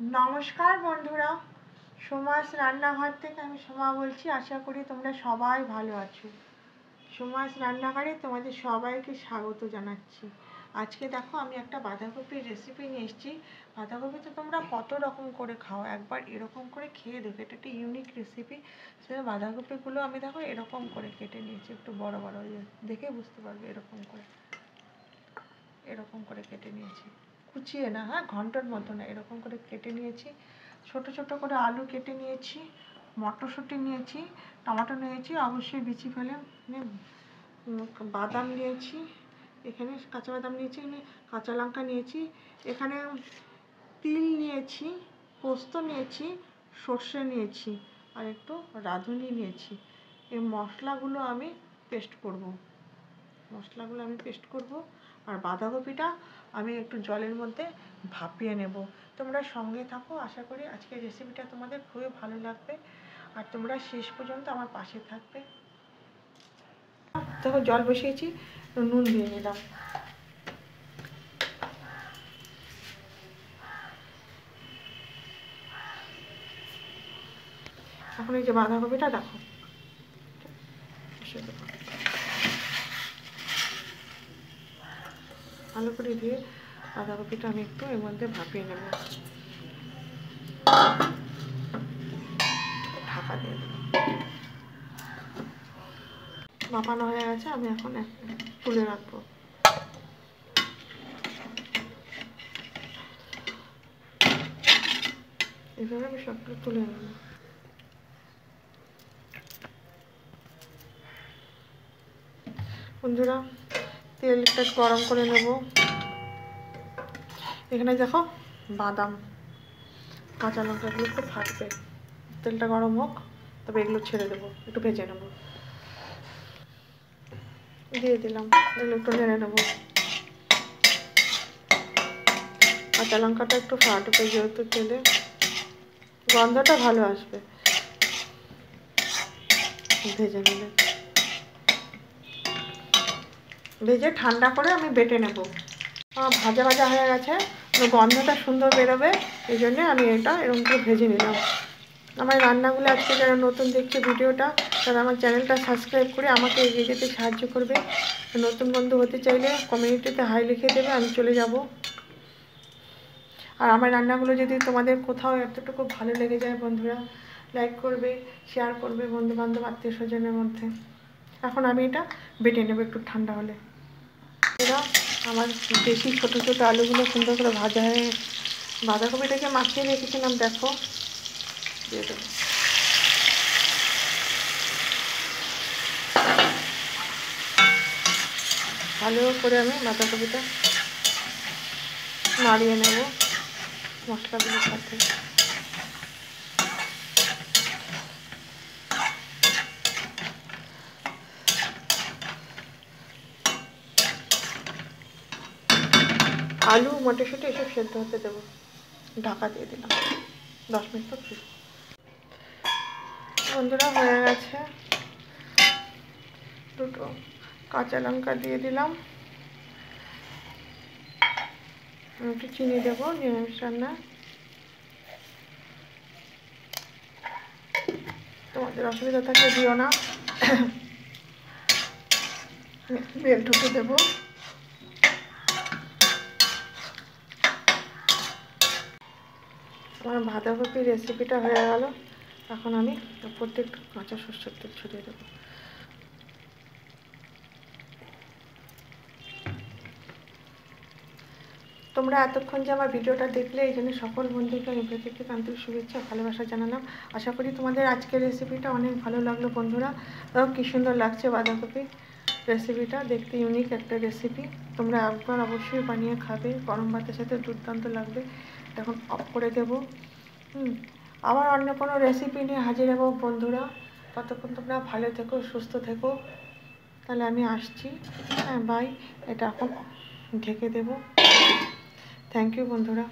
নমস্কার বন্ধুরা, সোমাস রান্নাঘর থেকে আমি সোমা বলছি। আশা করি তোমরা সবাই ভালো আছো। সোমাস রান্নাঘরে তোমাদের সবাইকে স্বাগত জানাচ্ছি। আজকে দেখো আমি একটা বাঁধাকপির রেসিপি নিয়ে এসেছি। বাঁধাকপি তো তোমরা কত রকম করে খাও, একবার এরকম করে খেয়ে দেখো, এটা একটা ইউনিক রেসিপি। সেটা বাঁধাকপিগুলো আমি দেখো এরকম করে কেটে নিয়েছি, একটু বড় বড় দেখে বুঝতে পারবে, এরকম করে কেটে নিয়েছি, কুচিয়ে না, হ্যাঁ ঘন্টার মতো না, এরকম করে কেটে নিয়েছি। ছোট ছোট করে আলু কেটে নিয়েছি, মটরশুঁটি নিয়েছি, টমেটো নিয়েছি, অবশ্যই বিচি ফেলে, বাদাম নিয়েছি, এখানে কাঁচা বাদাম নিয়েছি, কাঁচা লঙ্কা নিয়েছি, এখানে তিল নিয়েছি, পোস্ত নিয়েছি, সর্ষে নিয়েছি, আর একটু রাঁধুনি নিয়েছি। এই মশলাগুলো আমি পেস্ট করব। আর বাঁধাকপিটা আমি একটু জলের মধ্যে ভাপিয়ে নেব। তোমরা সঙ্গে থাকো, আশা করি আজকের রেসিপিটা তোমাদের খুবই ভালো লাগবে আর তোমরা শেষ পর্যন্ত আমার পাশে থাকবে। দেখো জল বসিয়েছি, নুন দিয়ে নিলাম। এখন এই যে বাঁধাকপিটা দেখো ভালো করে দিয়ে বাঁধাকপিটা আমি একটু এর মধ্যে ভাপিয়ে নেব। ঢাকা দিয়ে দেবো। ভাপানো হয়ে গেছে, আমি এখন তুলে রাখবো। এভাবে আমি সবগুলো তুলে নেব। বন্ধুরা, তেলটা গরম করে নেব। এখানে দেখো বাদাম, কাঁচা লঙ্কা, এগুলো একটু ফাটবে। তেলটা গরম হোক, তবে এগুলো ছেড়ে দেবো, একটু ভেজে নেব। দিয়ে দিলাম, এগুলো একটু নেড়ে নেবো। কাঁচা লঙ্কাটা একটু ফাটবে, যেহেতু তেলে গন্ধটা ভালো আসবে ভেজে নিলে। ভেজে ঠান্ডা করে আমি বেটে নেব। ভাজা ভাজা হয়ে গেছে, গন্ধটা সুন্দর বেরোবে, এই জন্য আমি এটা এরকম করে ভেজে নিলাম। আমার রান্নাগুলো আজকে যারা নতুন দেখছে ভিডিওটা, তারা আমার চ্যানেলটা সাবস্ক্রাইব করে আমাকে এগিয়ে যেতে সাহায্য করবে। নতুন বন্ধু হতে চাইলে কমিউনিটিতে হাই লিখে দেবে, আমি চলে যাব। আর আমার রান্নাগুলো যদি তোমাদের কোথাও এতটুকু ভালো লেগে যায় বন্ধুরা, লাইক করবে, শেয়ার করবে বন্ধু বান্ধব আত্মীয় স্বজনের মধ্যে। এখন আমি এটা বেটে নেব একটু ঠান্ডা হলে। এরা আমার বেশি ছোটো ছোটো আলুগুলো সুন্দর করে ভাজা হয়ে, বাঁধাকপিটাকে মাখিয়ে রেখেছিলাম, দেখো দিয়ে দেবো। ভালো করে আমি বাঁধাকপিটা নাড়িয়ে নেব মশলাগুলোর সাথে। আলু মটরশুঁটি এসব সেদ্ধ হতে দেবো। ঢাকা দিয়ে দিলাম, 10 মিনিট পর ফিরব। বন্ধুরা হয়ে গেছে। দুটো কাঁচা লঙ্কা দিয়ে দিলাম, একটু চিনি দেবো নিরামিষ রান্না। তোমাদের অসুবিধা থাকলে দিও না। বেল ঢুকে দেবো। আমার বাঁধাকপির রেসিপিটা হয়ে গেল। এখন আমি উপর থেকে একটু কাঁচা সরষের তেল ছড়িয়ে দেবো। তোমরা এতক্ষণ যে আমার ভিডিওটা দেখলে, এই জন্য সকল বন্ধুকে আমি থেকে আন্তরিক শুভেচ্ছা ভালোবাসা জানালাম। আশা করি তোমাদের আজকের রেসিপিটা অনেক ভালো লাগলো বন্ধুরা। তাও কী সুন্দর লাগছে বাঁধাকপি রেসিপিটা, দেখতে ইউনিক একটা রেসিপি। তোমরা একবার অবশ্যই বানিয়ে খাবে, গরম ভাতের সাথে দুর্দান্ত লাগবে। এখন অফ করে দেবো। আবার অন্য কোনো রেসিপি নিয়ে হাজির হবো বন্ধুরা। ততক্ষণ তোমরা ভালো থেকো, সুস্থ থেকো। তাহলে আমি আসছি। হ্যাঁ বাই। এটা এখন ঢেকে দেবো। থ্যাংক ইউ বন্ধুরা।